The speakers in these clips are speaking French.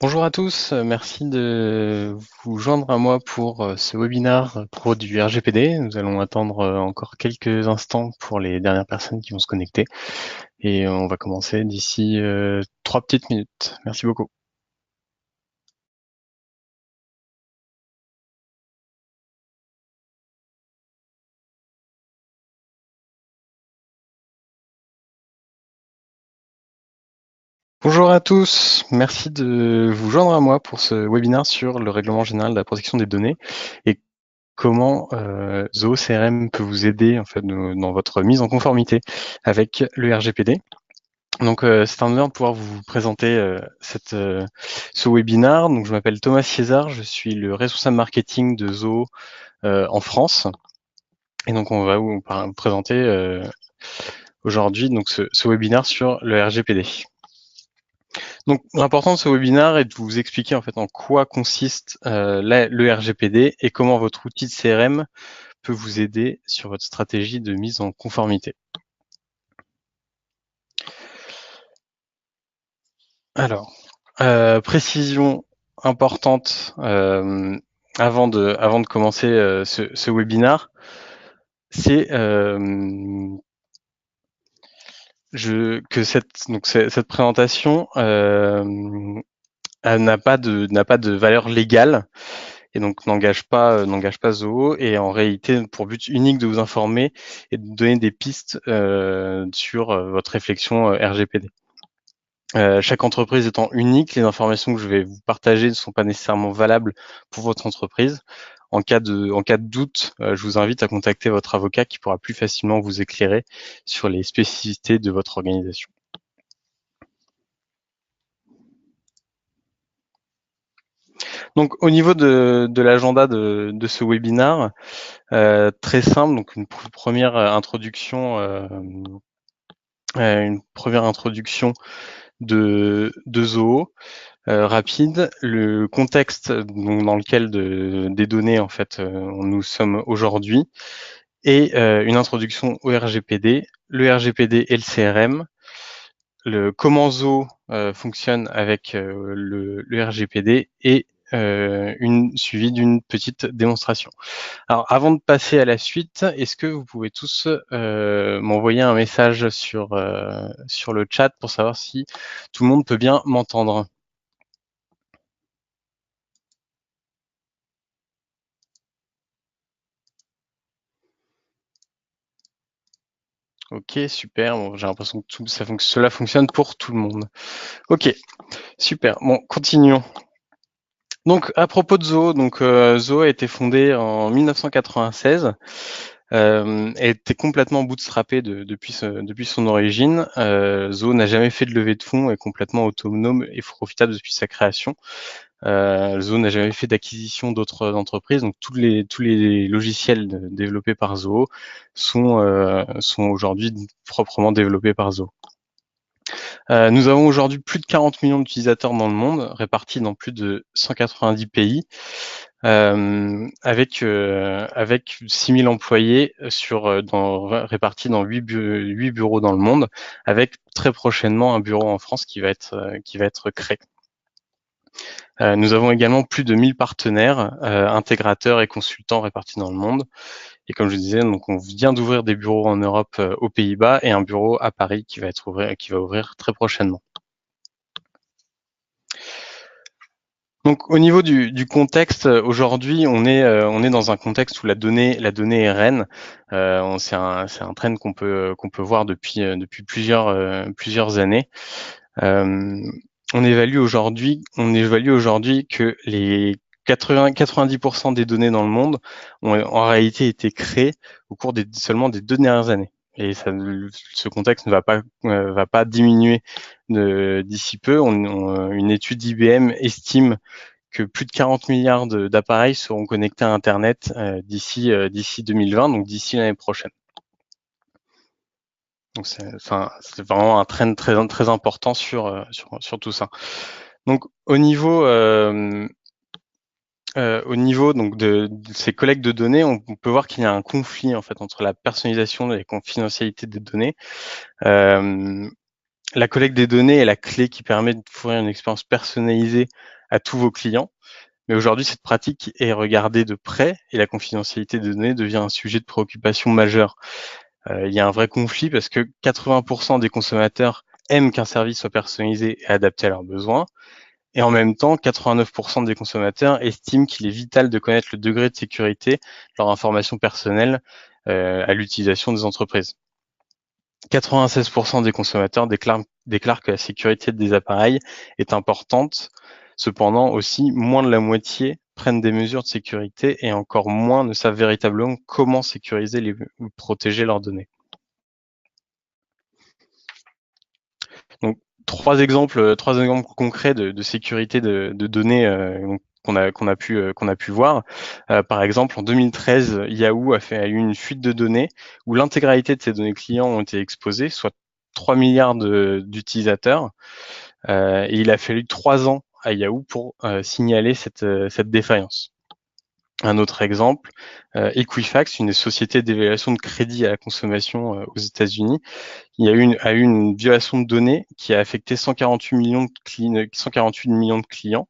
Bonjour à tous, merci de vous joindre à moi pour ce webinaire pro du RGPD. Nous allons attendre encore quelques instants pour les dernières personnes qui vont se connecter et on va commencer d'ici 3 petites minutes. Merci beaucoup. Bonjour à tous, merci de vous joindre à moi pour ce webinaire sur le règlement général de la protection des données et comment Zoho CRM peut vous aider en fait dans votre mise en conformité avec le RGPD. Donc, c'est un honneur de pouvoir vous présenter ce webinaire. Donc, je m'appelle Thomas César, je suis le responsable marketing de Zoho en France. Et donc, on va vous présenter aujourd'hui donc ce webinaire sur le RGPD. Donc, l'important de ce webinaire est de vous expliquer en fait en quoi consiste le RGPD et comment votre outil de CRM peut vous aider sur votre stratégie de mise en conformité. Alors, précision importante avant de commencer ce webinaire, c'est que cette présentation elle n'a pas de valeur légale et donc n'engage pas Zoho et en réalité pour but unique de vous informer et de donner des pistes sur votre réflexion RGPD. Chaque entreprise étant unique, les informations que je vais vous partager ne sont pas nécessairement valables pour votre entreprise. En cas de doute, je vous invite à contacter votre avocat qui pourra plus facilement vous éclairer sur les spécificités de votre organisation. Donc, au niveau de l'agenda de ce webinaire, très simple, donc une première introduction, de Zoho. Rapide, le contexte donc, dans lequel des données en fait nous sommes aujourd'hui et une introduction au RGPD, le RGPD et le CRM, comment Zoho fonctionne avec le RGPD et suivi d'une petite démonstration. Alors avant de passer à la suite, est-ce que vous pouvez tous m'envoyer un message sur le chat pour savoir si tout le monde peut bien m'entendre? Ok, super. Bon, j'ai l'impression que cela fonctionne pour tout le monde. Ok, super. Bon, continuons. Donc, à propos de Zoho, Zoho a été fondé en 1996. A été complètement bootstrappé depuis son origine. Zoho n'a jamais fait de levée de fonds, est complètement autonome et profitable depuis sa création. Zoho n'a jamais fait d'acquisition d'autres entreprises, donc tous les logiciels développés par Zoho sont aujourd'hui proprement développés par Zoho. Nous avons aujourd'hui plus de 40 millions d'utilisateurs dans le monde, répartis dans plus de 190 pays, avec 6 000 employés répartis dans 8 bureaux dans le monde, avec très prochainement un bureau en France qui va être créé. Nous avons également plus de 1000 partenaires, intégrateurs et consultants répartis dans le monde. Et comme je disais, donc on vient d'ouvrir des bureaux en Europe, aux Pays-Bas et un bureau à Paris qui va ouvrir très prochainement. Donc au niveau du contexte, aujourd'hui on est dans un contexte où la donnée est reine. C'est un trend qu'on peut voir depuis plusieurs années. On évalue aujourd'hui que les 90% des données dans le monde ont en réalité été créées au cours seulement des 2 dernières années. Et ce contexte ne va pas diminuer d'ici peu. Une étude d'IBM estime que plus de 40 milliards d'appareils seront connectés à Internet d'ici 2020, donc d'ici l'année prochaine. Donc c'est vraiment un trend très important sur tout ça. Donc au niveau donc de ces collectes de données, on peut voir qu'il y a un conflit en fait entre la personnalisation et la confidentialité des données. La collecte des données est la clé qui permet de fournir une expérience personnalisée à tous vos clients. Mais aujourd'hui, cette pratique est regardée de près et la confidentialité des données devient un sujet de préoccupation majeur. Il y a un vrai conflit parce que 80% des consommateurs aiment qu'un service soit personnalisé et adapté à leurs besoins. Et en même temps, 89% des consommateurs estiment qu'il est vital de connaître le degré de sécurité de leurs informations personnelles à l'utilisation des entreprises. 96% des consommateurs déclarent que la sécurité des appareils est importante. Cependant, aussi, moins de la moitié prennent des mesures de sécurité et encore moins ne savent véritablement comment sécuriser ou protéger leurs données. Donc, trois exemples concrets de sécurité de données qu'on a pu voir. Par exemple, en 2013, Yahoo a eu une fuite de données où l'intégralité de ses données clients ont été exposées, soit 3 milliards d'utilisateurs. Et il a fallu 3 ans à Yahoo pour signaler cette défaillance. Un autre exemple, Equifax, une société d'évaluation de crédit à la consommation aux États-Unis, a eu une violation de données qui a affecté 148 millions de clients.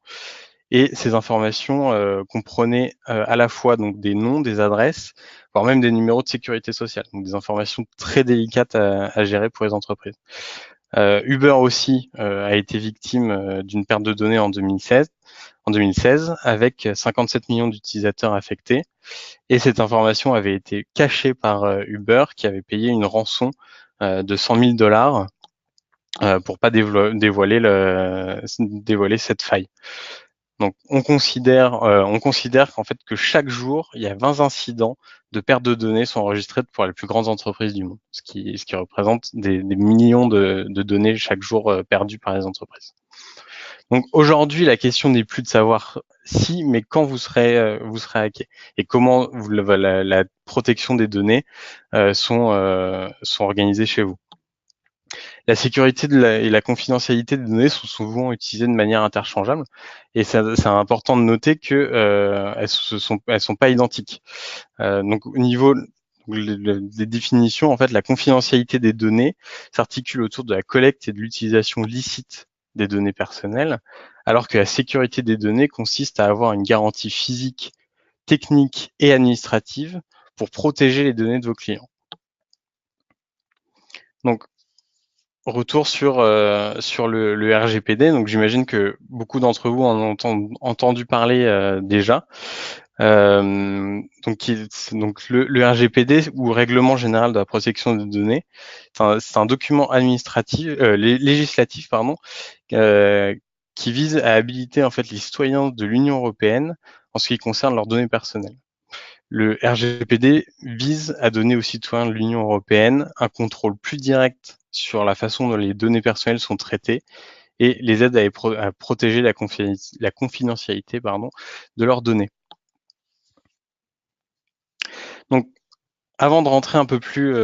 Et ces informations comprenaient à la fois donc des noms, des adresses, voire même des numéros de sécurité sociale. Donc des informations très délicates à gérer pour les entreprises. Uber aussi a été victime d'une perte de données en 2016 avec 57 millions d'utilisateurs affectés. Et cette information avait été cachée par Uber qui avait payé une rançon de 100 000 $ pour pas dévoiler cette faille. Donc on considère qu'en fait que chaque jour il y a 20 incidents de perte de données sont enregistrés pour les plus grandes entreprises du monde, ce qui représente des millions de données chaque jour perdues par les entreprises. Donc aujourd'hui la question n'est plus de savoir si, mais quand vous serez hacké et comment la protection des données sont organisées chez vous. La sécurité et la confidentialité des données sont souvent utilisées de manière interchangeable et c'est important de noter que elles sont pas identiques. Donc au niveau des définitions, en fait, la confidentialité des données s'articule autour de la collecte et de l'utilisation licite des données personnelles, alors que la sécurité des données consiste à avoir une garantie physique, technique et administrative pour protéger les données de vos clients. Donc, retour sur le RGPD. Donc, j'imagine que beaucoup d'entre vous en ont entendu parler déjà. Donc le RGPD ou Règlement général de la protection des données, c'est un document législatif qui vise à habiliter en fait les citoyens de l'Union européenne en ce qui concerne leurs données personnelles. Le RGPD vise à donner aux citoyens de l'Union européenne un contrôle plus direct sur la façon dont les données personnelles sont traitées et les aide à protéger la confidentialité de leurs données. Donc, avant de rentrer un peu plus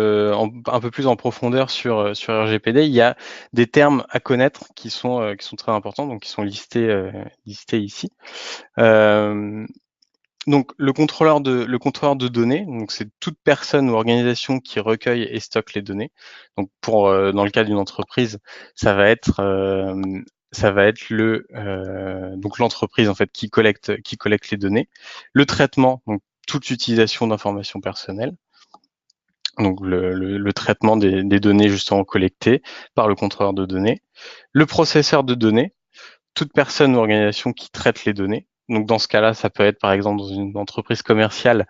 en profondeur sur RGPD, il y a des termes à connaître qui sont très importants, donc qui sont listés ici. Donc le contrôleur de données, donc c'est toute personne ou organisation qui recueille et stocke les données. Donc dans le cas d'une entreprise, ça va être donc l'entreprise en fait qui collecte les données, le traitement, donc toute utilisation d'informations personnelles, donc le traitement des données justement collectées par le contrôleur de données, le processeur de données, toute personne ou organisation qui traite les données. Donc dans ce cas-là, ça peut être par exemple dans une entreprise commerciale,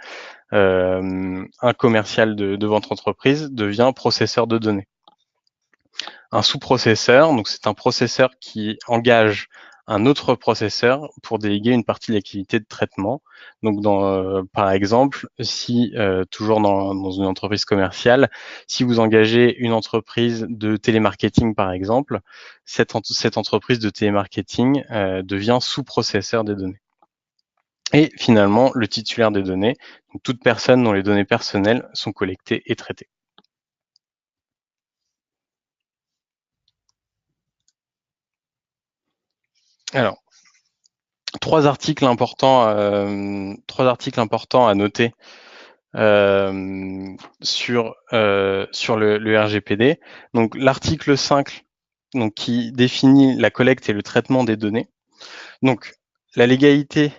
un commercial de votre entreprise devient processeur de données. Un sous-processeur, donc c'est un processeur qui engage un autre processeur pour déléguer une partie de l'activité de traitement. Donc, par exemple, si toujours dans une entreprise commerciale, si vous engagez une entreprise de télémarketing, par exemple, cette entreprise de télémarketing devient sous-processeur des données. Et finalement, le titulaire des données, donc toute personne dont les données personnelles sont collectées et traitées. Alors, trois articles importants à noter sur le RGPD. Donc l'article 5 donc qui définit la collecte et le traitement des données. Donc, la légalité,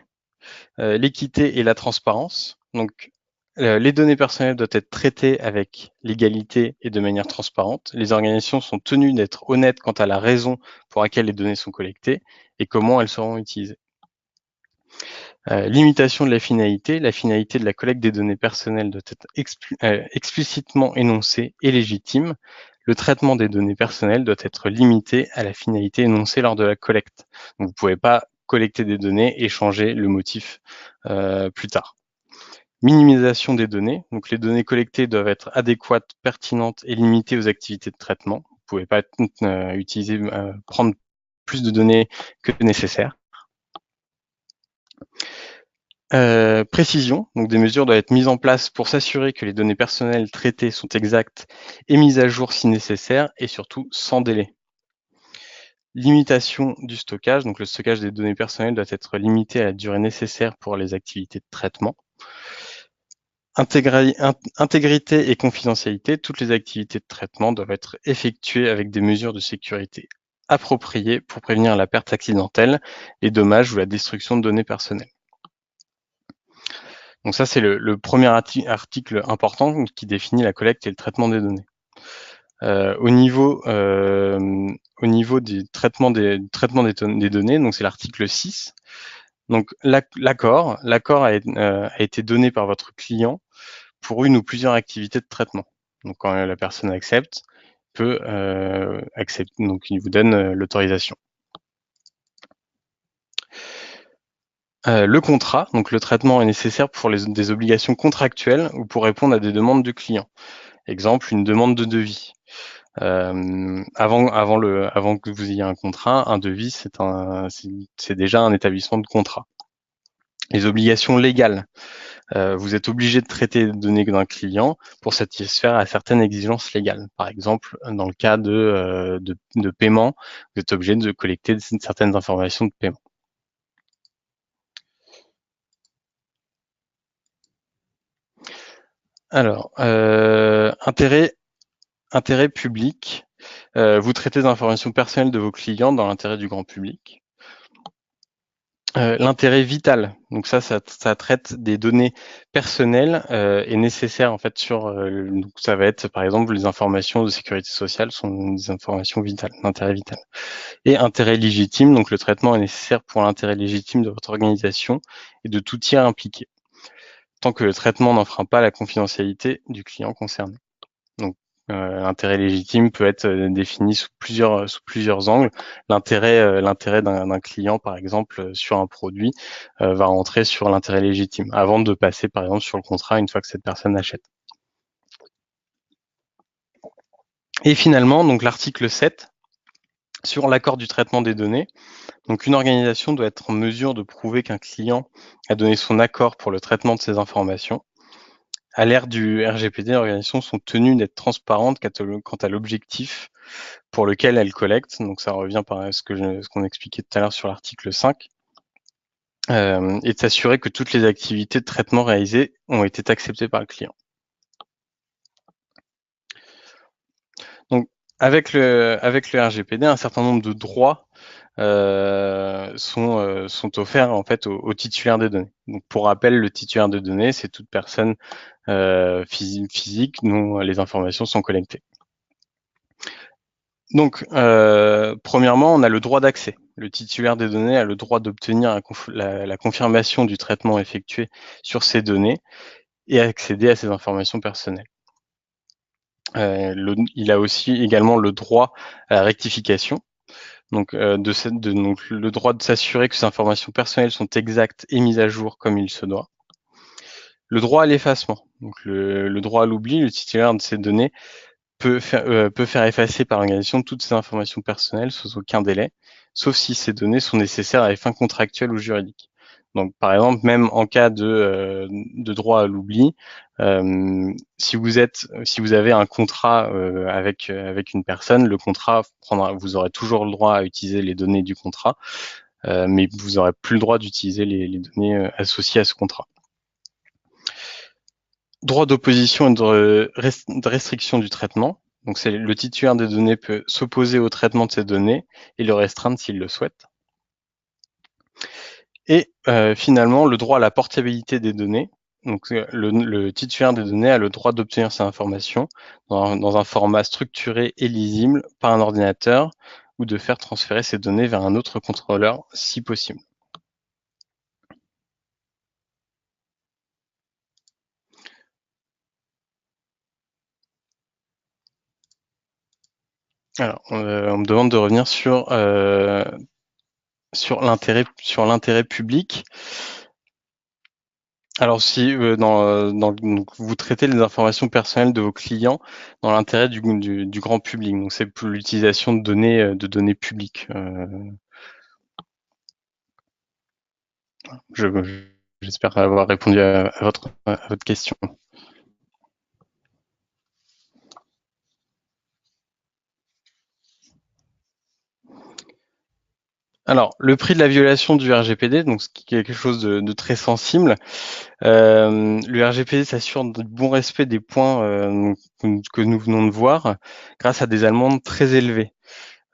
l'équité et la transparence. Donc, les données personnelles doivent être traitées avec légalité et de manière transparente. Les organisations sont tenues d'être honnêtes quant à la raison pour laquelle les données sont collectées et comment elles seront utilisées. Limitation de la finalité de la collecte des données personnelles doit être explicitement énoncée et légitime. Le traitement des données personnelles doit être limité à la finalité énoncée lors de la collecte. Donc, vous ne pouvez pas collecter des données et changer le motif plus tard. Minimisation des données. Donc, les données collectées doivent être adéquates, pertinentes et limitées aux activités de traitement. Vous ne pouvez pas prendre plus de données que nécessaire. Précision, donc des mesures doivent être mises en place pour s'assurer que les données personnelles traitées sont exactes et mises à jour si nécessaire et surtout sans délai. Limitation du stockage, donc le stockage des données personnelles doit être limité à la durée nécessaire pour les activités de traitement. Intégrité et confidentialité, toutes les activités de traitement doivent être effectuées avec des mesures de sécurité appropriées pour prévenir la perte accidentelle, les dommages ou la destruction de données personnelles. Donc ça, c'est le premier article important qui définit la collecte et le traitement des données. Au niveau du traitement des données, donc c'est l'article 6. Donc l'accord a été donné par votre client pour une ou plusieurs activités de traitement. Donc quand la personne accepte, peut accepter, donc il vous donne l'autorisation. Le contrat, donc le traitement est nécessaire pour des obligations contractuelles ou pour répondre à des demandes du client. Exemple, une demande de devis. Avant que vous ayez un contrat, un devis, c'est déjà un établissement de contrat. Les obligations légales. Vous êtes obligé de traiter les données d'un client pour satisfaire à certaines exigences légales. Par exemple, dans le cas de paiement, vous êtes obligé de collecter certaines informations de paiement. Alors, intérêt public. Vous traitez des informations personnelles de vos clients dans l'intérêt du grand public. L'intérêt vital, donc ça traite des données personnelles et nécessaires en fait donc ça va être par exemple les informations de sécurité sociale sont des informations vitales, d'intérêt vital. Et intérêt légitime, donc le traitement est nécessaire pour l'intérêt légitime de votre organisation et de tout tiers impliqué, tant que le traitement n'enfreint pas la confidentialité du client concerné. Donc l'intérêt légitime peut être défini sous plusieurs angles. L'intérêt d'un client, par exemple, sur un produit, va rentrer sur l'intérêt légitime, avant de passer, par exemple, sur le contrat une fois que cette personne achète. Et finalement, donc l'article 7, sur l'accord du traitement des données. Donc une organisation doit être en mesure de prouver qu'un client a donné son accord pour le traitement de ces informations. À l'ère du RGPD, les organisations sont tenues d'être transparentes quant à l'objectif pour lequel elles collectent. Donc ça revient par ce qu'on expliquait tout à l'heure sur l'article 5. Et de s'assurer que toutes les activités de traitement réalisées ont été acceptées par le client. Donc avec le RGPD, un certain nombre de droits sont offerts en fait aux titulaires des données. Donc pour rappel, le titulaire de données, c'est toute personne physique dont les informations sont collectées. Donc, premièrement, on a le droit d'accès. Le titulaire des données a le droit d'obtenir la confirmation du traitement effectué sur ces données et accéder à ces informations personnelles. Il a aussi également le droit à la rectification. Donc, le droit de s'assurer que ces informations personnelles sont exactes et mises à jour comme il se doit. Le droit à l'effacement. Donc, le droit à l'oubli, le titulaire de ces données peut faire effacer par l'organisation toutes ces informations personnelles sans aucun délai, sauf si ces données sont nécessaires à des fins contractuelles ou juridiques. Donc, par exemple, même en cas de droit à l'oubli, si vous avez un contrat avec une personne, le contrat vous aurez toujours le droit à utiliser les données du contrat, mais vous n'aurez plus le droit d'utiliser les données associées à ce contrat. Droit d'opposition et de restriction du traitement. Donc le titulaire des données peut s'opposer au traitement de ces données et le restreindre s'il le souhaite. Et finalement, le droit à la portabilité des données. Donc le titulaire des données a le droit d'obtenir ces informations dans un format structuré et lisible par un ordinateur ou de faire transférer ces données vers un autre contrôleur si possible. Alors, on me demande de revenir sur l'intérêt public. Alors si donc vous traitez les informations personnelles de vos clients dans l'intérêt du grand public, donc c'est pour l'utilisation de données publiques. J'espère avoir répondu à votre question. Alors, le prix de la violation du RGPD, donc ce qui est quelque chose de très sensible. Le RGPD s'assure du bon respect des points que nous venons de voir grâce à des amendes très élevées,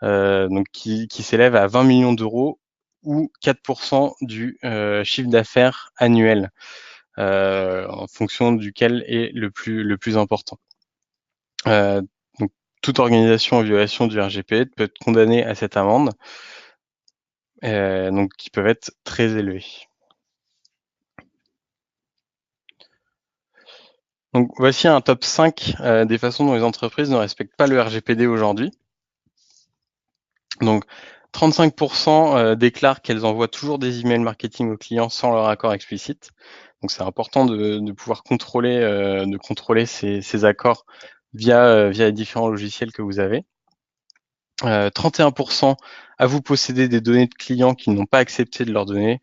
donc qui s'élèvent à 20 millions d'euros ou 4% du chiffre d'affaires annuel, en fonction duquel est le plus important. Donc, toute organisation en violation du RGPD peut être condamnée à cette amende, donc qui peuvent être très élevées. Donc voici un top 5 des façons dont les entreprises ne respectent pas le RGPD aujourd'hui. Donc 35% déclarent qu'elles envoient toujours des emails marketing aux clients sans leur accord explicite. Donc c'est important de pouvoir contrôler, ces accords via les différents logiciels que vous avez. 31% avouent posséder des données de clients qui n'ont pas accepté de leur donner,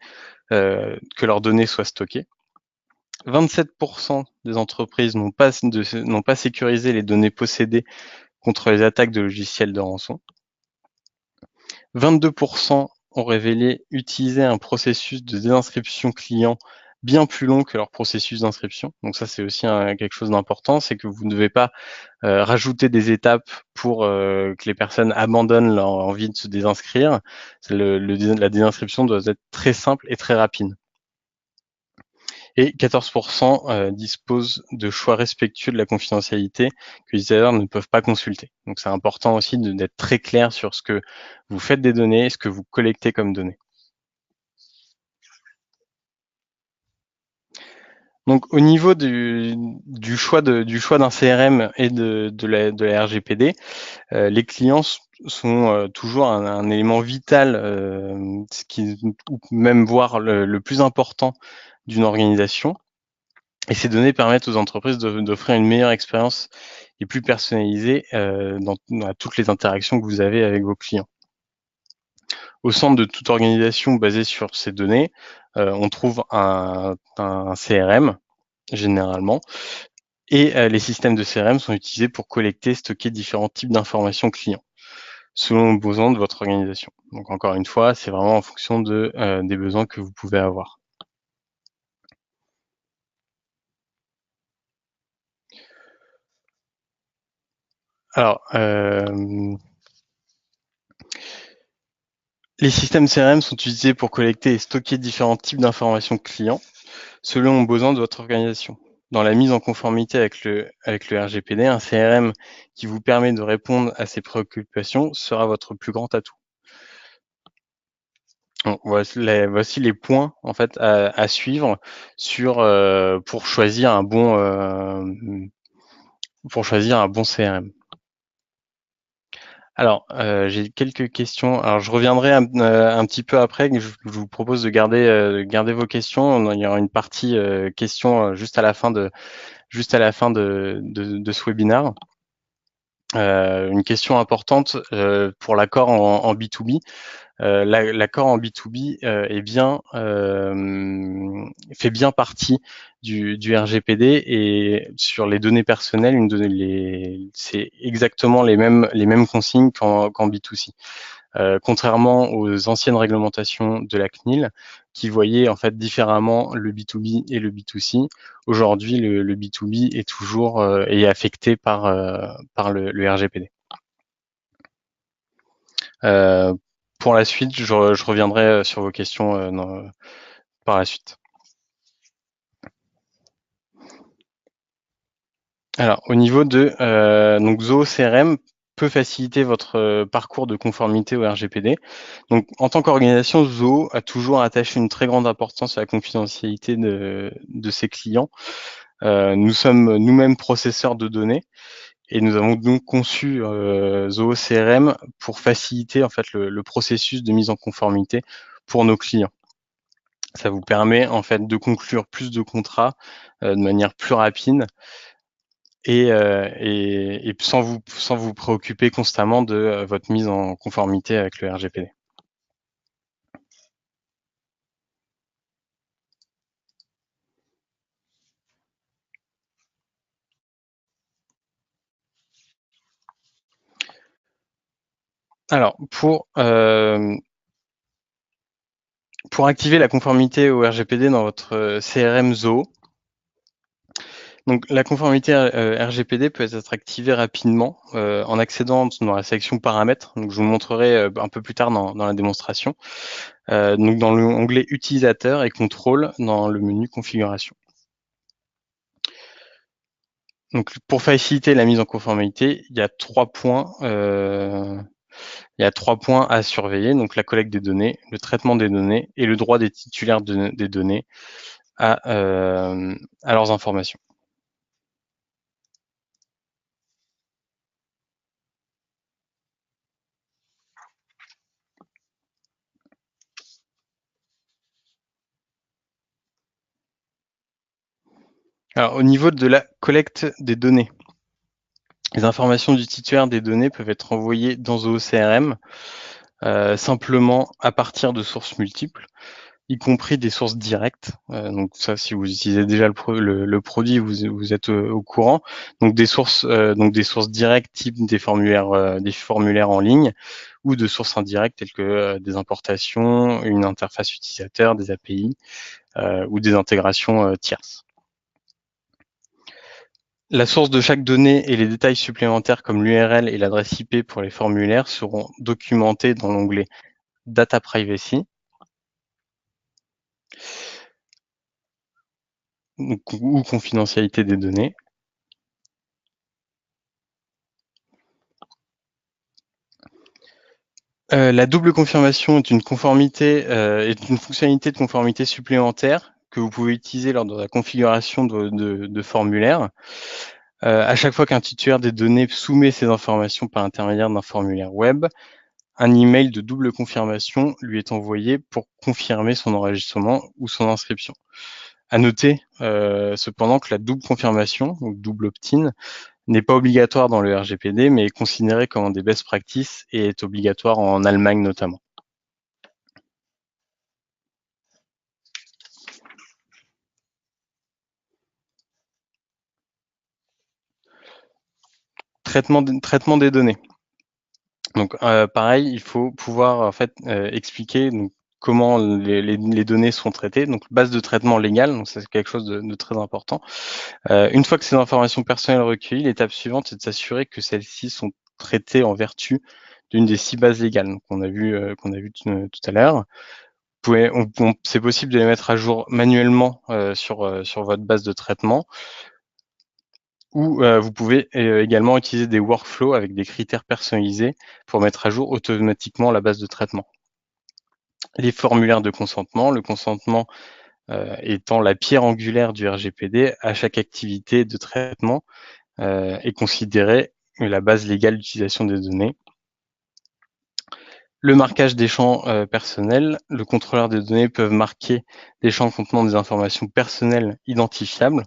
que leurs données soient stockées. 27% des entreprises n'ont pas sécurisé les données possédées contre les attaques de logiciels de rançon. 22% ont révélé utiliser un processus de désinscription client bien plus long que leur processus d'inscription. Donc ça, c'est aussi quelque chose d'important, c'est que vous ne devez pas rajouter des étapes pour que les personnes abandonnent leur envie de se désinscrire. La désinscription doit être très simple et très rapide. Et 14% disposent de choix respectueux de la confidentialité que les utilisateurs ne peuvent pas consulter. Donc c'est important aussi d'être très clair sur ce que vous faites des données et ce que vous collectez comme données. Donc au niveau du choix d'un CRM et de la RGPD, les clients sont toujours un élément vital, ou même voire le plus important d'une organisation. Et ces données permettent aux entreprises d'offrir une meilleure expérience et plus personnalisée dans toutes les interactions que vous avez avec vos clients. Au centre de toute organisation basée sur ces données, on trouve un CRM, généralement, et les systèmes de CRM sont utilisés pour collecter et stocker différents types d'informations clients, selon les besoins de votre organisation. Donc encore une fois, c'est vraiment en fonction des besoins que vous pouvez avoir. Alors, les systèmes CRM sont utilisés pour collecter et stocker différents types d'informations clients selon les besoins de votre organisation. Dans la mise en conformité avec le RGPD, un CRM qui vous permet de répondre à ces préoccupations sera votre plus grand atout. Donc, voici les points en fait à suivre pour choisir un bon CRM. Alors, j'ai quelques questions. Alors, je reviendrai un petit peu après. Je vous propose de garder vos questions. Il y aura une partie questions juste à la fin de ce webinaire. Une question importante pour l'accord en B2B. L'accord en B2B fait bien partie du RGPD, et sur les données personnelles, c'est exactement les mêmes consignes qu'en B2C. contrairement aux anciennes réglementations de la CNIL qui voyaient en fait différemment le B2B et le B2C. Aujourd'hui, le B2B est toujours est affecté par le RGPD. Pour la suite, je reviendrai sur vos questions par la suite. Alors, au niveau de donc Zoho CRM peut faciliter votre parcours de conformité au RGPD. Donc, en tant qu'organisation, Zoho a toujours attaché une très grande importance à la confidentialité de ses clients. Nous sommes nous-mêmes processeurs de données et nous avons donc conçu Zoho CRM pour faciliter en fait le processus de mise en conformité pour nos clients. Ça vous permet en fait de conclure plus de contrats de manière plus rapide et sans vous préoccuper constamment de votre mise en conformité avec le RGPD. Alors, pour activer la conformité au RGPD dans votre CRM Zoho, donc la conformité RGPD peut être activée rapidement en accédant dans la section paramètres. Donc, je vous montrerai un peu plus tard dans la démonstration. Donc dans l'onglet utilisateur et contrôle dans le menu configuration. Donc pour faciliter la mise en conformité, il y a 3 points. Il y a 3 points à surveiller, donc la collecte des données, le traitement des données et le droit des titulaires des données à leurs informations. Alors au niveau de la collecte des données, les informations du titulaire des données peuvent être envoyées dans Zoho CRM simplement à partir de sources multiples, y compris des sources directes. Donc ça, si vous utilisez déjà le produit, vous êtes au courant. Donc des sources directes, type des formulaires en ligne, ou de sources indirectes telles que des importations, une interface utilisateur, des API ou des intégrations tierces. La source de chaque donnée et les détails supplémentaires comme l'URL et l'adresse IP pour les formulaires seront documentés dans l'onglet Data Privacy ou confidentialité des données. La double confirmation est une fonctionnalité de conformité supplémentaire que vous pouvez utiliser lors de la configuration de formulaires. À chaque fois qu'un titulaire des données soumet ces informations par l'intermédiaire d'un formulaire web, un email de double confirmation lui est envoyé pour confirmer son enregistrement ou son inscription. À noter cependant que la double confirmation, ou double opt-in, n'est pas obligatoire dans le RGPD, mais est considéré comme un des best practices et est obligatoire en Allemagne notamment. Traitement des données. Donc pareil, il faut pouvoir en fait expliquer donc, comment les données sont traitées. Donc base de traitement légale, donc c'est quelque chose de très important. Une fois que ces informations personnelles recueillies, l'étape suivante est de s'assurer que celles-ci sont traitées en vertu d'une des 6 bases légales qu'on a vu tout à l'heure. C'est possible de les mettre à jour manuellement sur votre base de traitement. Ou vous pouvez également utiliser des workflows avec des critères personnalisés pour mettre à jour automatiquement la base de traitement. Les formulaires de consentement, le consentement étant la pierre angulaire du RGPD, à chaque activité de traitement est considéré la base légale d'utilisation des données. Le marquage des champs personnels, le contrôleur des données peut marquer des champs contenant des informations personnelles identifiables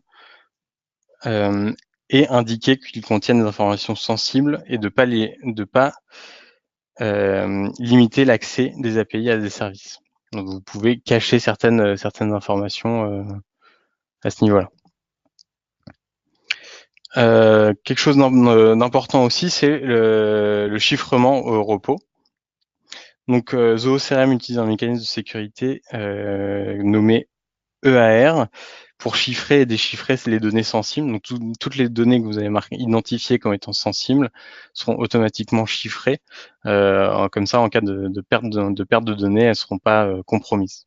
et indiquer qu'ils contiennent des informations sensibles et de pas limiter l'accès des API à des services. Donc vous pouvez cacher certaines informations à ce niveau-là. Quelque chose d'important aussi, c'est le chiffrement au repos. Donc, Zoho CRM utilise un mécanisme de sécurité nommé EAR pour chiffrer et déchiffrer les données sensibles. Donc, toutes les données que vous avez identifiées comme étant sensibles seront automatiquement chiffrées. Comme ça, en cas de perte de données, elles ne seront pas compromises.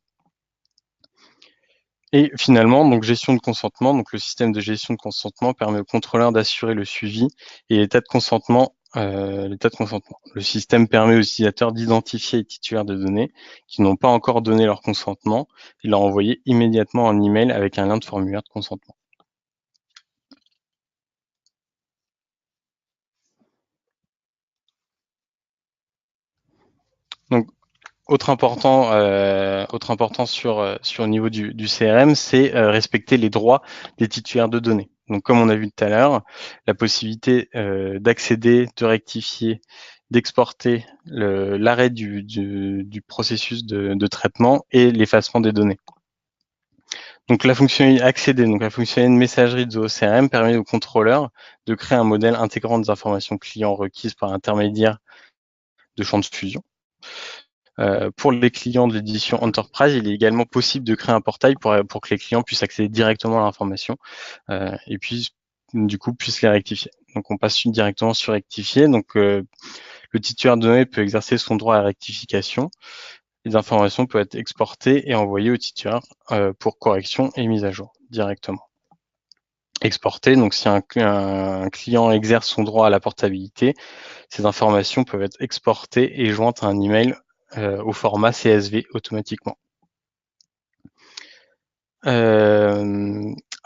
Et finalement, donc gestion de consentement. Donc, le système de gestion de consentement permet au contrôleur d'assurer le suivi et l'état de consentement. Le système permet aux utilisateurs d'identifier les titulaires de données qui n'ont pas encore donné leur consentement et leur envoyer immédiatement un email avec un lien de formulaire de consentement. Donc, autre important sur le niveau du CRM, c'est respecter les droits des titulaires de données. Donc, comme on a vu tout à l'heure, la possibilité d'accéder, de rectifier, d'exporter l'arrêt du processus de traitement et l'effacement des données. Donc, la fonctionnalité accéder, donc la fonctionnalité de messagerie de Zoho CRM permet au contrôleur de créer un modèle intégrant des informations clients requises par l'intermédiaire de champs de fusion. Pour les clients de l'édition Enterprise, il est également possible de créer un portail pour que les clients puissent accéder directement à l'information et puis du coup puissent les rectifier. Donc on passe directement sur rectifier. Donc le titulaire de données peut exercer son droit à rectification. Les informations peuvent être exportées et envoyées au titulaire pour correction et mise à jour directement. Exporter, donc si un client exerce son droit à la portabilité, ces informations peuvent être exportées et jointes à un email au format CSV automatiquement. À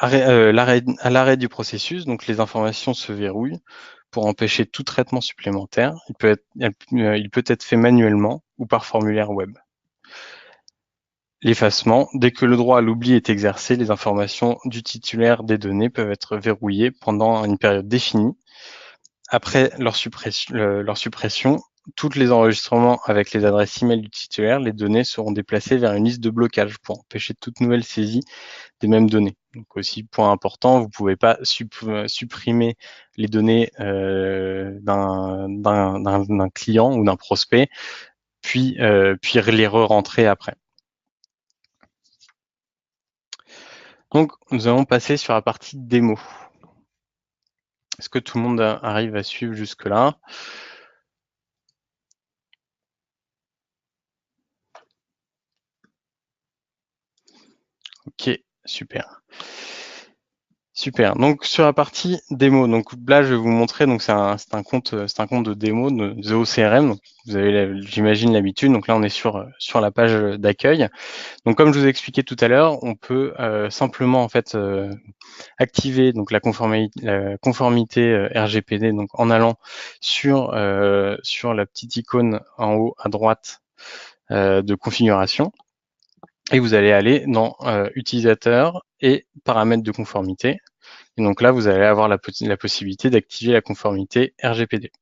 l'arrêt du processus, donc les informations se verrouillent pour empêcher tout traitement supplémentaire. Il peut être fait manuellement ou par formulaire web. L'effacement, dès que le droit à l'oubli est exercé, les informations du titulaire des données peuvent être verrouillées pendant une période définie. Après leur suppression, tous les enregistrements avec les adresses email du titulaire, les données seront déplacées vers une liste de blocage pour empêcher toute nouvelle saisie des mêmes données. Donc aussi, point important, vous ne pouvez pas supprimer les données d'un client ou d'un prospect, puis les re-rentrer après. Donc, nous allons passer sur la partie démo. Est-ce que tout le monde arrive à suivre jusque-là? Ok, super. Super. Donc sur la partie démo, donc là je vais vous montrer. Donc c'est un compte de démo de Zoho CRM. Donc, vous avez, j'imagine, l'habitude. Donc là on est sur la page d'accueil. Donc comme je vous ai expliqué tout à l'heure, on peut simplement en fait activer donc la conformité RGPD. Donc en allant sur la petite icône en haut à droite de configuration. Et vous allez aller dans utilisateur et paramètres de conformité. Et donc là, vous allez avoir la possibilité d'activer la conformité RGPD.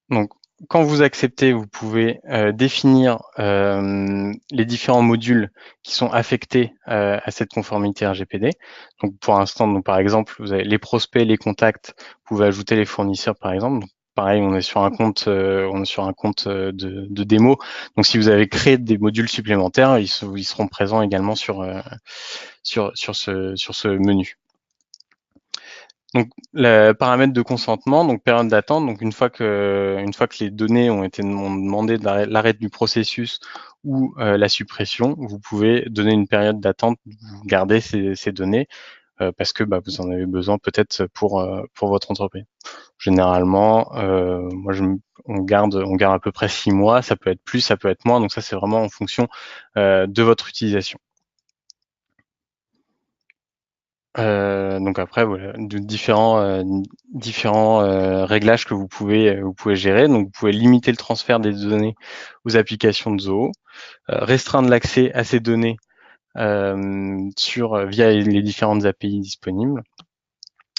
Donc, quand vous acceptez, vous pouvez définir les différents modules qui sont affectés à cette conformité RGPD. Donc, pour l'instant, donc par exemple, vous avez les prospects, les contacts. Vous pouvez ajouter les fournisseurs, par exemple. Donc, pareil, on est sur un compte, de démo. Donc, si vous avez créé des modules supplémentaires, ils seront présents également sur ce menu. Donc, le paramètre de consentement, donc période d'attente. Donc, une fois que les données ont demandé l'arrêt du processus ou la suppression, vous pouvez donner une période d'attente, vous gardez ces données parce que vous en avez besoin peut-être pour votre entreprise. Généralement, on garde à peu près 6 mois. Ça peut être plus, ça peut être moins. Donc ça, c'est vraiment en fonction de votre utilisation. Donc après, voilà, de différents réglages que vous pouvez gérer. Donc vous pouvez limiter le transfert des données aux applications de Zoho, restreindre l'accès à ces données via les différentes API disponibles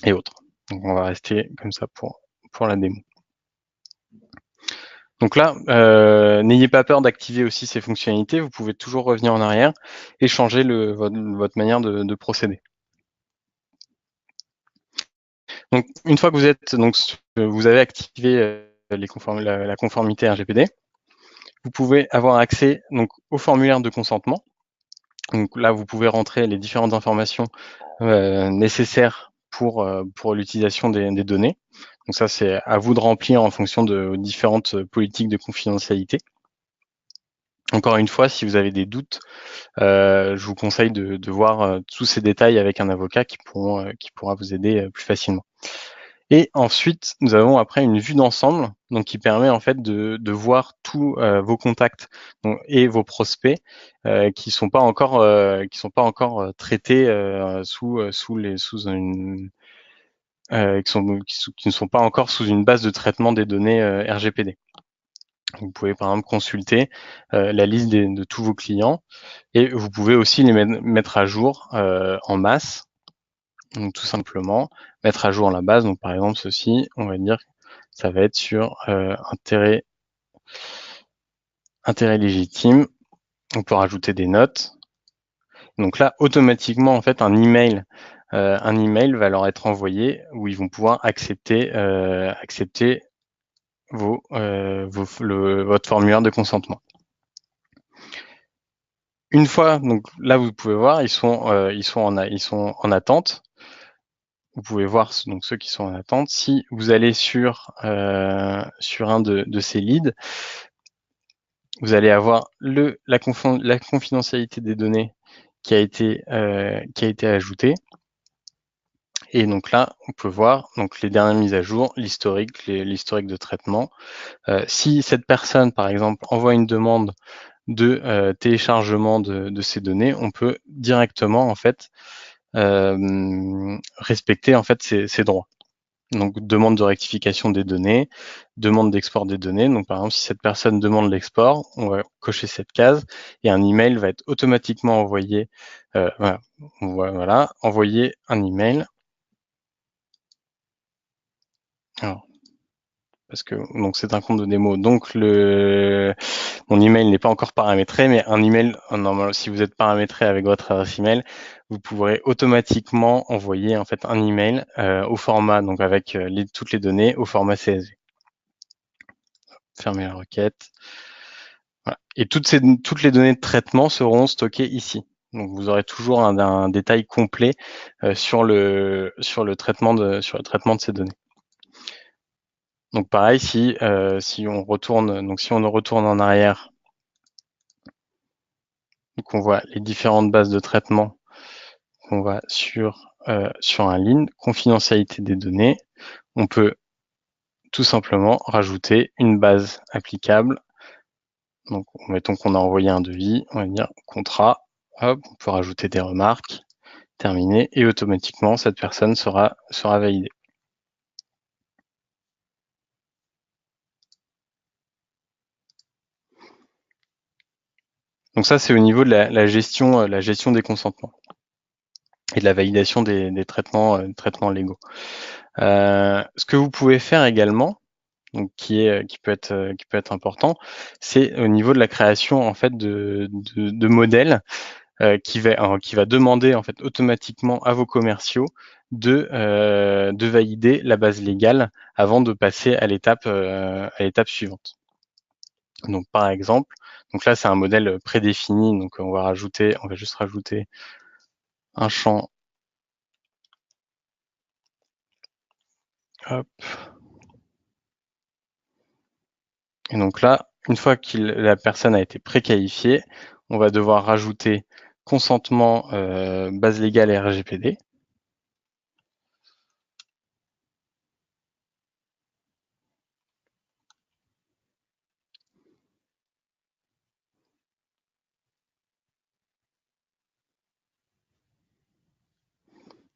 et autres. Donc on va rester comme ça pour la démo. Donc là, n'ayez pas peur d'activer aussi ces fonctionnalités. Vous pouvez toujours revenir en arrière et changer votre manière de procéder. Donc, une fois que vous avez activé la conformité RGPD, vous pouvez avoir accès donc au formulaire de consentement. Donc là, vous pouvez rentrer les différentes informations nécessaires pour l'utilisation des données. Donc ça, c'est à vous de remplir en fonction de différentes politiques de confidentialité. Encore une fois, si vous avez des doutes, je vous conseille de voir tous ces détails avec un avocat qui pourra vous aider plus facilement. Et ensuite, nous avons après une vue d'ensemble, donc qui permet en fait de voir tous vos contacts et vos prospects qui sont pas encore traités qui ne sont pas encore sous une base de traitement des données RGPD. Vous pouvez par exemple consulter la liste de tous vos clients et vous pouvez aussi les mettre à jour en masse. Donc tout simplement mettre à jour la base. Donc par exemple ceci, on va dire ça va être sur intérêt légitime. On peut rajouter des notes. Donc là automatiquement en fait un email va leur être envoyé où ils vont pouvoir accepter votre formulaire de consentement. Une fois, donc là vous pouvez voir, ils sont en attente. Vous pouvez voir donc ceux qui sont en attente. Si vous allez sur un de ces leads, vous allez avoir la confidentialité des données qui a été ajoutée. Et donc là, on peut voir donc les dernières mises à jour, l'historique de traitement. Si cette personne, par exemple, envoie une demande de téléchargement de ces données, on peut directement en fait respecter en fait ces droits. Donc demande de rectification des données, demande d'export des données. Donc par exemple, si cette personne demande l'export, on va cocher cette case et un email va être automatiquement envoyé. Voilà, envoyer un email. Alors, parce que donc c'est un compte de démo, donc mon email n'est pas encore paramétré, mais un email, normalement, si vous êtes paramétré avec votre adresse email, vous pourrez automatiquement envoyer en fait un email au format, donc avec toutes les données au format CSV. Fermer la requête. Voilà. Et toutes les données de traitement seront stockées ici. Donc vous aurez toujours un détail complet sur le traitement de ces données. Donc pareil, si on retourne en arrière, donc on voit les différentes bases de traitement. On va sur un ligne, confidentialité des données. On peut tout simplement rajouter une base applicable. Donc mettons qu'on a envoyé un devis, on va dire contrat, hop, on peut rajouter des remarques, terminer, et automatiquement cette personne sera validée. Donc ça, c'est au niveau de la gestion des consentements et de la validation des traitements légaux. Ce que vous pouvez faire également, donc qui peut être important, c'est au niveau de la création en fait de modèles qui va demander en fait automatiquement à vos commerciaux de valider la base légale avant de passer à l'étape suivante. Donc par exemple, donc là c'est un modèle prédéfini, donc on va juste rajouter un champ. Hop. Et donc là, une fois que la personne a été préqualifiée, on va devoir rajouter consentement base légale et RGPD.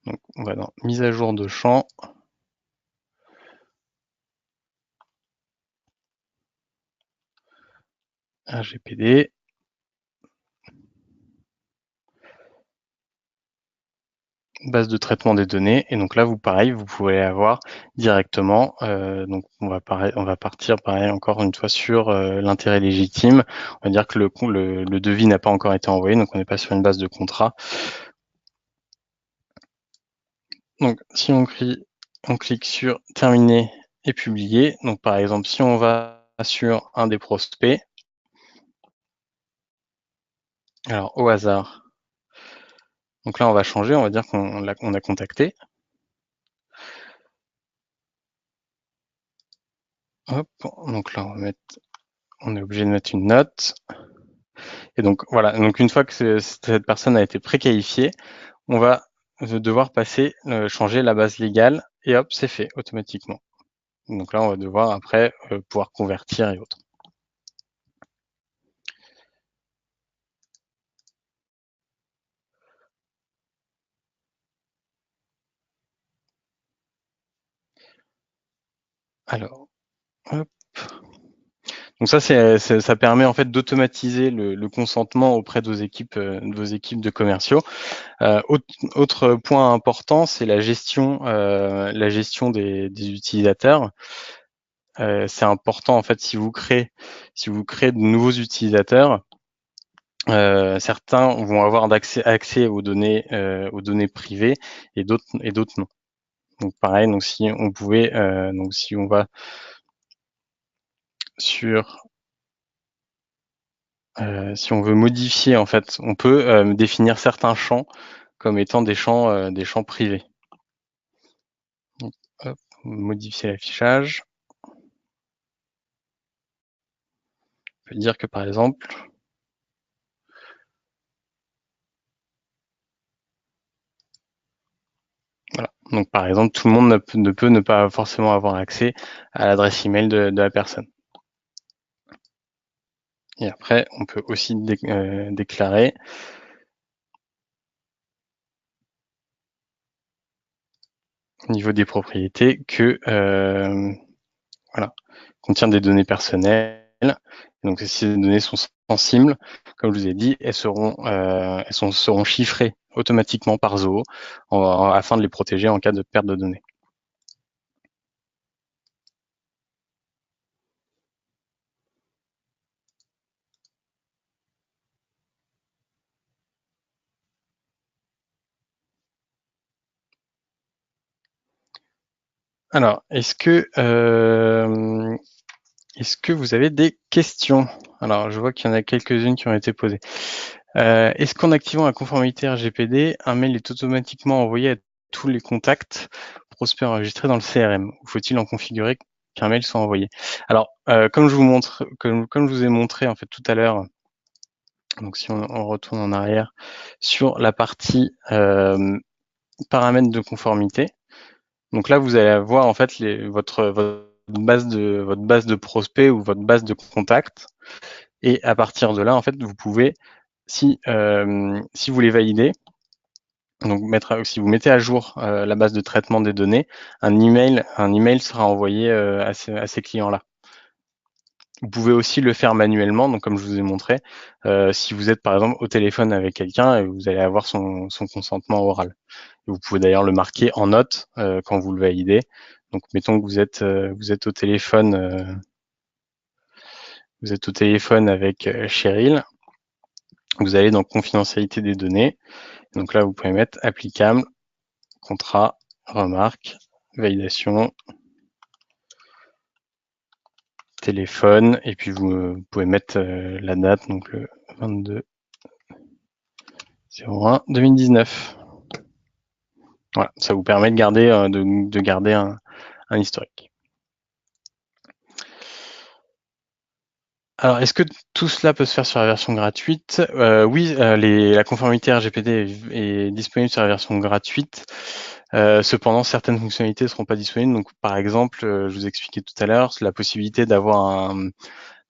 Donc on va dans mise à jour de champ. RGPD. Base de traitement des données, et donc là vous pouvez avoir directement donc on va partir pareil encore une fois sur l'intérêt légitime. On va dire que le devis n'a pas encore été envoyé, donc on n'est pas sur une base de contrat. Donc si on On clique sur terminer et publier. Donc par exemple, si on va sur un des prospects, alors au hasard, donc là on va changer, on va dire qu'on a contacté. Hop, donc là on est obligé de mettre une note. Et donc voilà, donc une fois que cette personne a été préqualifiée, on va devoir changer la base légale et hop, c'est fait automatiquement. Donc là, on va devoir après pouvoir convertir et autres. Alors, hop. Donc ça permet en fait d'automatiser le consentement auprès de vos équipes de commerciaux. Autre point important, c'est la gestion des utilisateurs. C'est important en fait si vous créez de nouveaux utilisateurs. Certains vont avoir accès aux données privées et d'autres non. Donc pareil, donc si on pouvait, donc si on va sur, si on veut modifier en fait, on peut définir certains champs comme étant des champs privés. Donc, hop, modifier l'affichage. On peut dire que par exemple, voilà. Donc par exemple, tout le monde ne peut ne pas forcément avoir accès à l'adresse email de la personne. Et après, on peut aussi déclarer au niveau des propriétés que voilà, contient des données personnelles. Donc si ces données sont sensibles, comme je vous ai dit, elles seront chiffrées automatiquement par Zoho afin de les protéger en cas de perte de données. Alors, est-ce que vous avez des questions? Alors, je vois qu'il y en a quelques-unes qui ont été posées. Est-ce qu'en activant la conformité RGPD, un mail est automatiquement envoyé à tous les contacts prospects enregistrés dans le CRM? Ou faut-il en configurer qu'un mail soit envoyé? Alors, comme je vous ai montré en fait tout à l'heure, donc si on retourne en arrière sur la partie paramètres de conformité, donc là vous allez avoir en fait votre base de prospects ou votre base de contacts, et à partir de là en fait vous pouvez, si vous les validez, donc si vous mettez à jour la base de traitement des données, un email sera envoyé à ces clients-là. Vous pouvez aussi le faire manuellement, donc comme je vous ai montré, si vous êtes par exemple au téléphone avec quelqu'un et vous allez avoir son consentement oral. Et vous pouvez d'ailleurs le marquer en note quand vous le validez. Donc mettons que vous êtes au téléphone, avec Cheryl. Vous allez dans confidentialité des données. Donc là, vous pouvez mettre applicable, contrat, remarque, validation, téléphone, et puis vous pouvez mettre la date, donc le 22/01/2019. Voilà, ça vous permet de garder, un historique. Alors, est-ce que tout cela peut se faire sur la version gratuite? Oui, la conformité RGPD est disponible sur la version gratuite. Cependant, certaines fonctionnalités ne seront pas disponibles. Donc, par exemple, je vous expliquais tout à l'heure, la possibilité d'avoir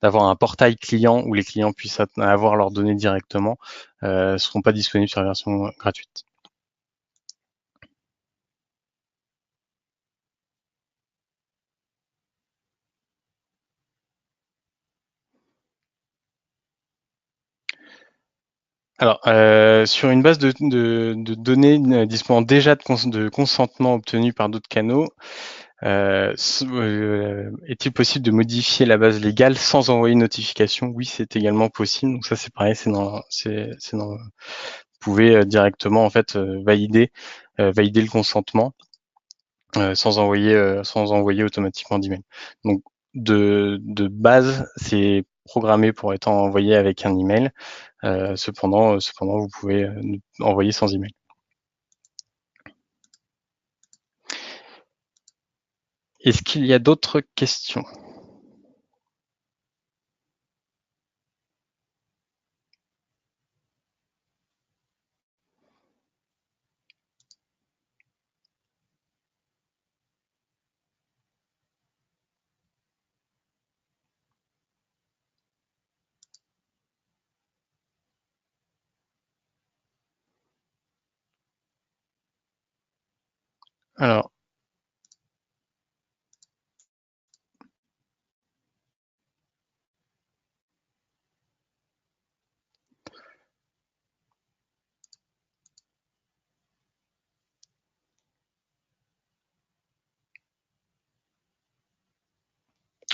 un portail client où les clients puissent avoir leurs données directement, ne seront pas disponibles sur la version gratuite. Alors, sur une base de données disposant déjà de consentement obtenu par d'autres canaux, est-il possible de modifier la base légale sans envoyer une notification? Oui, c'est également possible. Donc ça, c'est pareil, vous pouvez directement en fait valider le consentement sans envoyer automatiquement d'email. Donc de base, c'est programmé pour être envoyé avec un email. Cependant, vous pouvez envoyer sans email. Est-ce qu'il y a d'autres questions?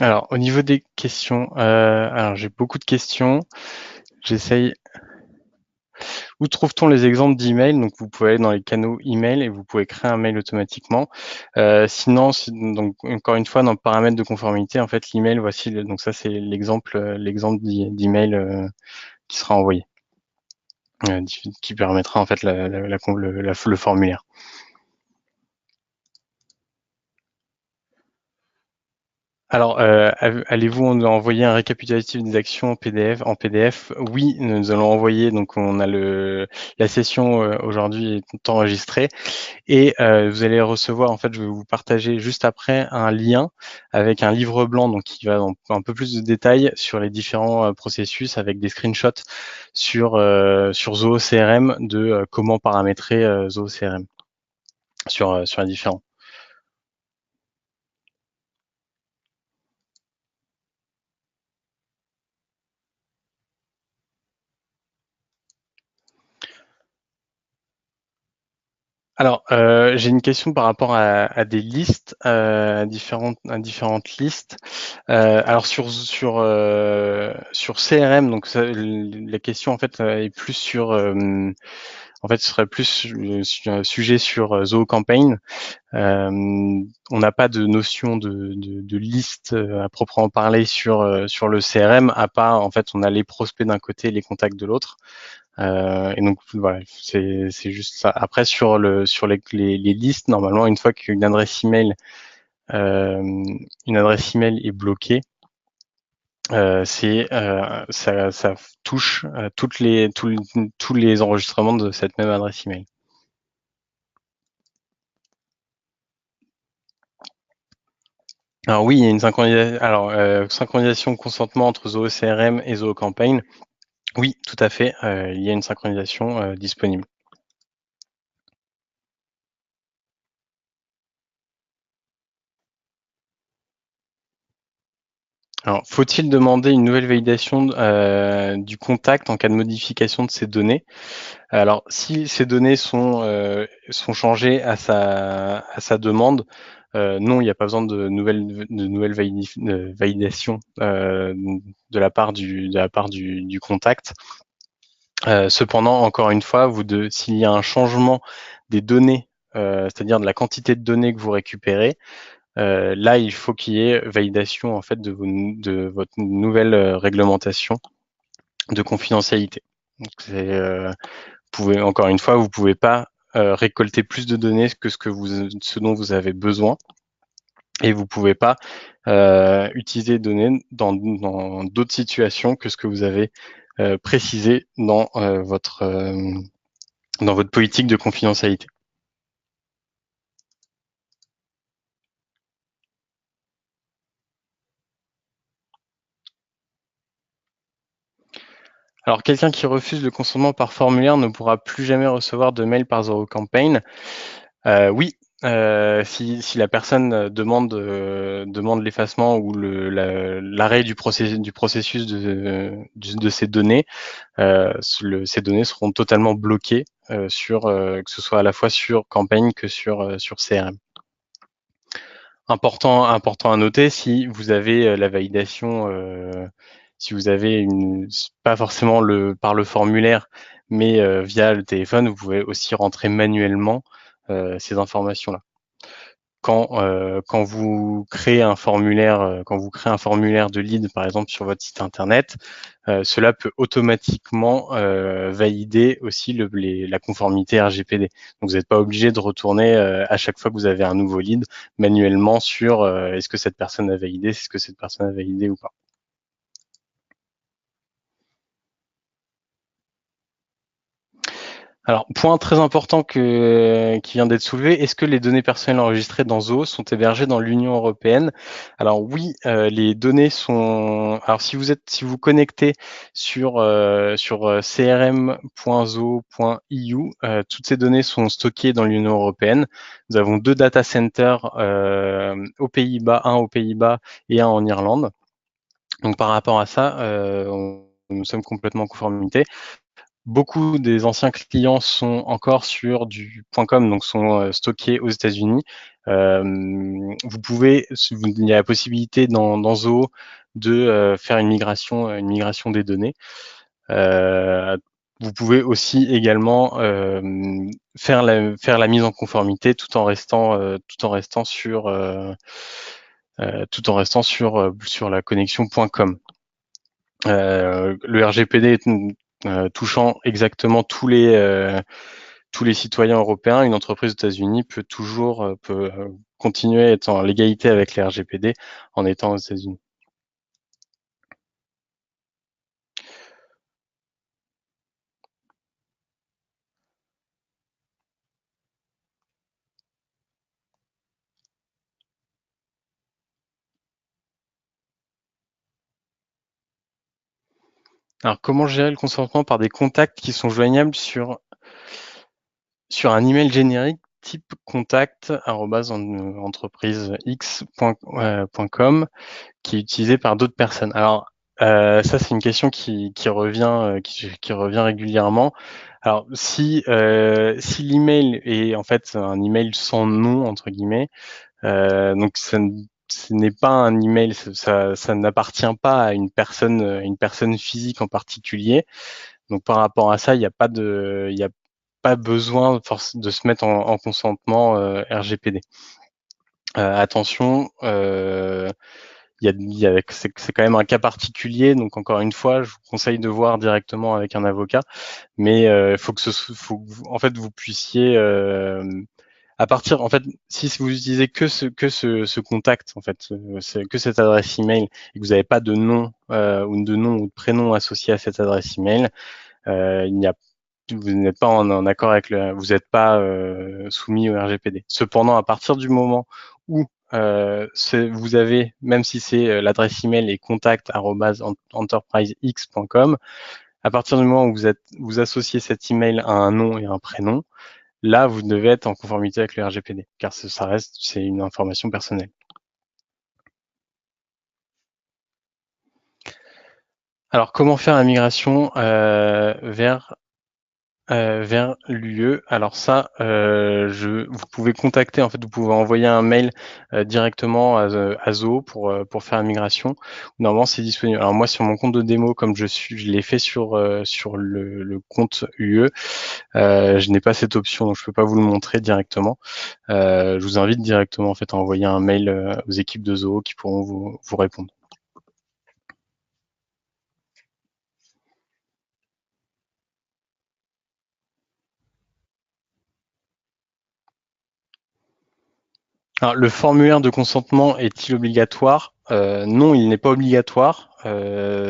Alors, au niveau des questions, alors j'ai beaucoup de questions. J'essaye. Où trouve-t-on les exemples d'email? Donc, vous pouvez aller dans les canaux email et vous pouvez créer un mail automatiquement. Sinon, donc encore une fois, dans le paramètre de conformité, en fait, l'email, voici. Donc ça, c'est l'exemple d'email qui sera envoyé, qui permettra en fait le formulaire. Alors, allez-vous envoyer un récapitulatif des actions en PDF? Oui, nous allons envoyer. Donc, on a la session aujourd'hui est enregistrée et vous allez recevoir. En fait, je vais vous partager juste après un lien avec un livre blanc, donc qui va dans un peu plus de détails sur les différents processus avec des screenshots sur Zoho CRM de comment paramétrer Zoho CRM sur les différents. Alors, j'ai une question par rapport à des listes, à différentes listes. Alors sur CRM, donc la question en fait est plus en fait, ce serait plus sur un sujet sur Zoho Campaign. On n'a pas de notion de liste à proprement parler sur le CRM, à part en fait on a les prospects d'un côté et les contacts de l'autre. Et donc voilà, c'est juste ça. Après sur les listes, normalement une fois qu'une adresse email est bloquée, ça touche tous les enregistrements de cette même adresse email. Alors oui, il y a une synchronisation. Alors synchronisation consentement entre Zoho CRM et Zoho Campaign. Oui, tout à fait. Il y a une synchronisation disponible. Alors, faut-il demander une nouvelle validation du contact en cas de modification de ces données? Alors, si ces données sont changées à sa demande, non, il n'y a pas besoin de nouvelles validation de la part du contact. Cependant, encore une fois, s'il y a un changement des données, c'est-à-dire de la quantité de données que vous récupérez, là, il faut qu'il y ait validation en fait de votre nouvelle réglementation de confidentialité. Donc, encore une fois, vous pouvez pas récolter plus de données que ce dont vous avez besoin, et vous pouvez pas utiliser des données dans d'autres situations que ce que vous avez précisé dans votre politique de confidentialité. Alors, quelqu'un qui refuse le consentement par formulaire ne pourra plus jamais recevoir de mail par Zoho Campaign. Oui, si la personne demande l'effacement ou l'arrêt du processus de ces données, ces données seront totalement bloquées que ce soit à la fois sur Campaign que sur CRM. Important à noter, si vous avez la validation, si vous avez pas forcément par le formulaire, mais via le téléphone, vous pouvez aussi rentrer manuellement ces informations-là. quand vous créez un formulaire, de lead, par exemple, sur votre site internet, cela peut automatiquement valider aussi la conformité RGPD. Donc, vous n'êtes pas obligé de retourner à chaque fois que vous avez un nouveau lead manuellement sur est-ce que cette personne a validé, est-ce que cette personne a validé ou pas. Alors, point très important qui vient d'être soulevé, est-ce que les données personnelles enregistrées dans Zoho sont hébergées dans l'Union européenne? Alors oui, les données sont. Alors si vous connectez sur crm.zoho.eu, toutes ces données sont stockées dans l'Union européenne. Nous avons 2 data centers aux Pays-Bas, un aux Pays-Bas et un en Irlande. Donc par rapport à ça, nous sommes complètement en conformité. Beaucoup des anciens clients sont encore sur du .com, donc sont stockés aux États-Unis. Il y a la possibilité dans Zoho de faire une migration des données. Vous pouvez aussi également faire la mise en conformité tout en restant sur la connexion .com. Le RGPD touchant exactement tous les citoyens européens, une entreprise aux États-Unis peut continuer à être en légalité avec les RGPD en étant aux États-Unis. Alors, comment gérer le consentement par des contacts qui sont joignables sur un email générique type contact@entreprisex.com qui est utilisé par d'autres personnes? Alors, ça, c'est une question qui revient régulièrement. Alors, si l'email est en fait un email sans nom, entre guillemets, donc ce n'est pas un email, ça n'appartient pas à une personne physique en particulier. Donc par rapport à ça, il n'y a pas besoin de se mettre en consentement RGPD. Attention, c'est quand même un cas particulier, donc encore une fois, je vous conseille de voir directement avec un avocat, mais il faut en fait vous puissiez en fait, si vous utilisez que ce contact, en fait, que cette adresse email et que vous n'avez pas de nom ou de prénom associé à cette adresse email, vous n'êtes pas en accord vous n'êtes pas soumis au RGPD. Cependant, à partir du moment où vous avez, même si c'est l'adresse email est contact@enterprisex.com, à partir du moment où vous associez cet email à un nom et un prénom, là, vous devez être en conformité avec le RGPD, car c'est une information personnelle. Alors, comment faire la migration vers l'UE? Alors ça, vous pouvez contacter, en fait, vous pouvez envoyer un mail directement à Zoho pour faire la migration. Normalement, c'est disponible. Alors moi, sur mon compte de démo, comme je l'ai fait sur le compte UE, je n'ai pas cette option, donc je peux pas vous le montrer directement. Je vous invite directement en fait à envoyer un mail aux équipes de Zoho qui pourront vous répondre. Alors, le formulaire de consentement est-il obligatoire? Non, il n'est pas obligatoire.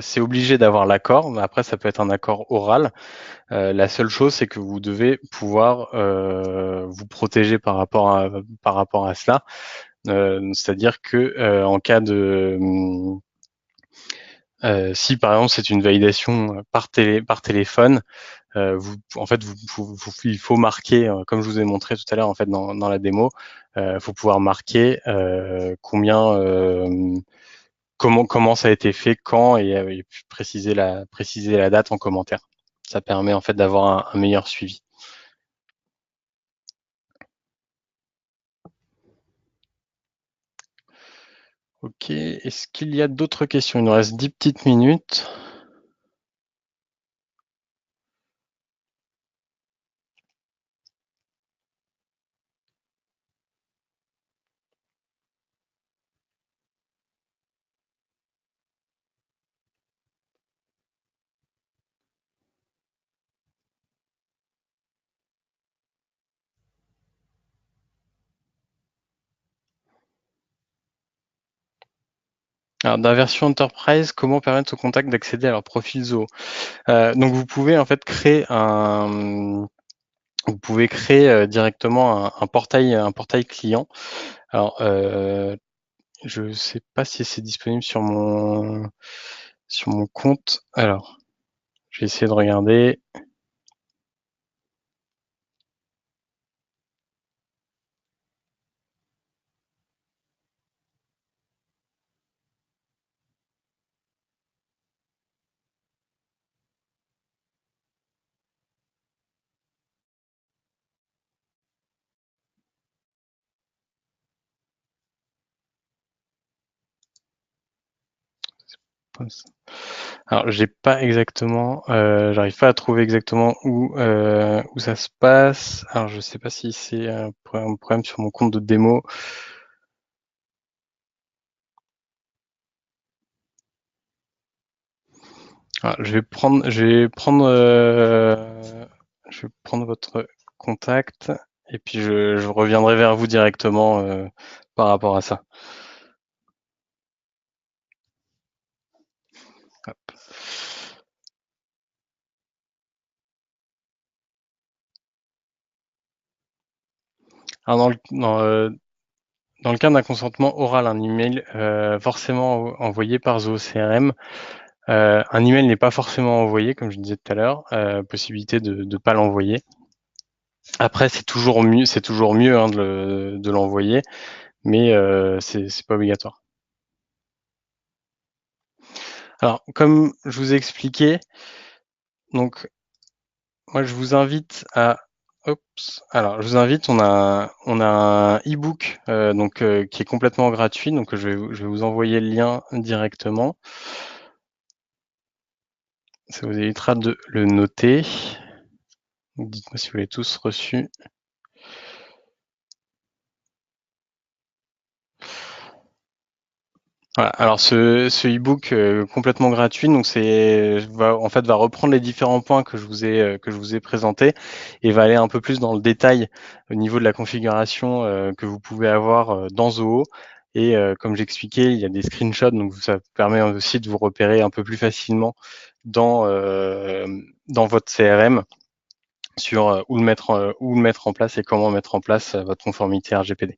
C'est obligé d'avoir l'accord, mais après ça peut être un accord oral. La seule chose, c'est que vous devez pouvoir vous protéger par rapport à cela. C'est-à-dire que en cas de si par exemple c'est une validation par téléphone, il faut marquer, comme je vous ai montré tout à l'heure en fait dans la démo, il faut pouvoir marquer comment ça a été fait, quand et puis préciser la date en commentaire. Ça permet en fait d'avoir un meilleur suivi. Ok, est-ce qu'il y a d'autres questions? Il nous reste 10 petites minutes. Alors, dans la version Enterprise, comment permettre aux contacts d'accéder à leur profil Zoho? Donc, vous pouvez en fait créer directement un portail client. Alors, je ne sais pas si c'est disponible sur mon compte. Alors, je vais essayer de regarder. Alors, j'ai pas exactement, j'arrive pas à trouver exactement où ça se passe. Alors, je sais pas si c'est un problème sur mon compte de démo. Alors, je vais prendre votre contact et puis je reviendrai vers vous directement par rapport à ça. Hop. Alors, dans le cas d'un consentement oral, un email forcément envoyé par Zoho CRM. Un email n'est pas forcément envoyé, comme je disais tout à l'heure, possibilité de ne pas l'envoyer. Après, c'est toujours mieux hein, de l'envoyer, mais c'est pas obligatoire. Alors, comme je vous ai expliqué, donc moi je vous invite à alors, je vous invite, on a un e-book qui est complètement gratuit, donc je vais vous envoyer le lien directement. Ça vous évitera de le noter. Dites-moi si vous l'avez tous reçu. Voilà. Alors ce e-book complètement gratuit, donc va reprendre les différents points que je vous ai présentés et va aller un peu plus dans le détail au niveau de la configuration que vous pouvez avoir dans Zoho. Et comme j'expliquais, il y a des screenshots, donc ça permet aussi de vous repérer un peu plus facilement dans votre CRM sur où le mettre en place et comment mettre en place votre conformité RGPD.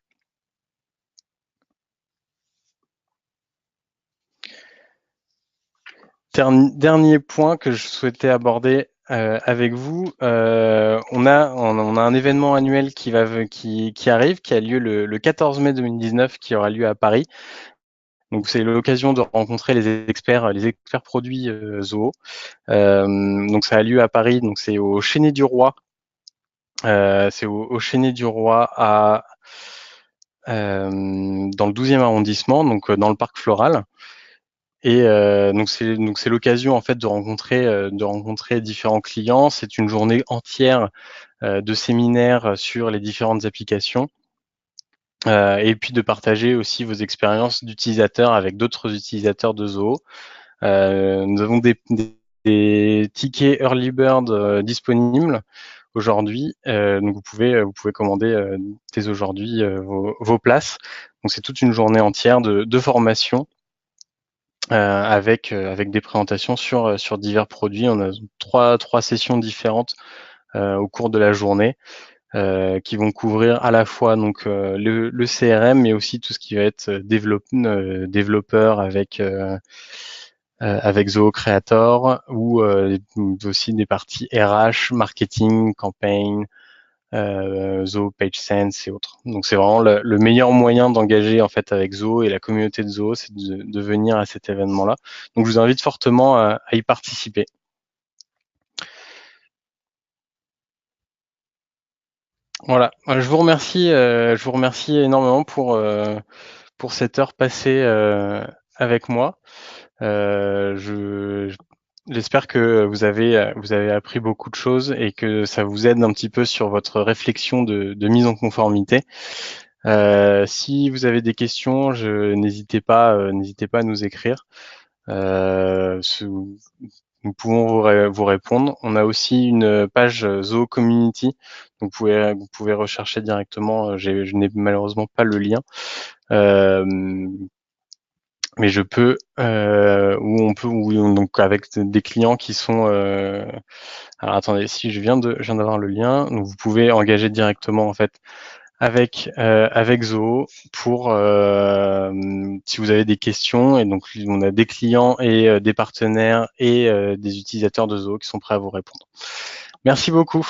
Dernier point que je souhaitais aborder avec vous, on a un événement annuel qui arrive, qui a lieu le 14 mai 2019, qui aura lieu à Paris. Donc c'est l'occasion de rencontrer les experts produits Zoho. Donc ça a lieu à Paris, donc c'est au Chénet du Roi. C'est au Chénet du Roi dans le 12e arrondissement, donc dans le parc Floral. Et donc c'est l'occasion en fait de rencontrer différents clients. C'est une journée entière de séminaires sur les différentes applications et puis de partager aussi vos expériences d'utilisateurs avec d'autres utilisateurs de Zoho. Nous avons des tickets Early Bird disponibles aujourd'hui, donc vous pouvez commander dès aujourd'hui vos places. Donc c'est toute une journée entière de formation avec des présentations sur divers produits. On a trois sessions différentes au cours de la journée qui vont couvrir à la fois donc le CRM, mais aussi tout ce qui va être développeur avec Zoho Creator ou aussi des parties RH, marketing, campaign, Zoho, PageSense et autres. Donc c'est vraiment le meilleur moyen d'engager en fait avec Zoho et la communauté de Zoho, c'est de venir à cet événement-là. Donc je vous invite fortement à y participer. Voilà, je vous remercie énormément pour cette heure passée avec moi. J'espère que vous avez appris beaucoup de choses et que ça vous aide un petit peu sur votre réflexion de mise en conformité. Si vous avez des questions, n'hésitez pas à nous écrire. Nous pouvons vous répondre. On a aussi une page Zoho Community, donc vous pouvez rechercher directement. Je n'ai malheureusement pas le lien. mais je peux donc avec des clients qui sont alors attendez, si je viens d'avoir le lien, donc vous pouvez engager directement en fait avec Zoho pour si vous avez des questions, et donc on a des clients et des partenaires et des utilisateurs de Zoho qui sont prêts à vous répondre. Merci beaucoup.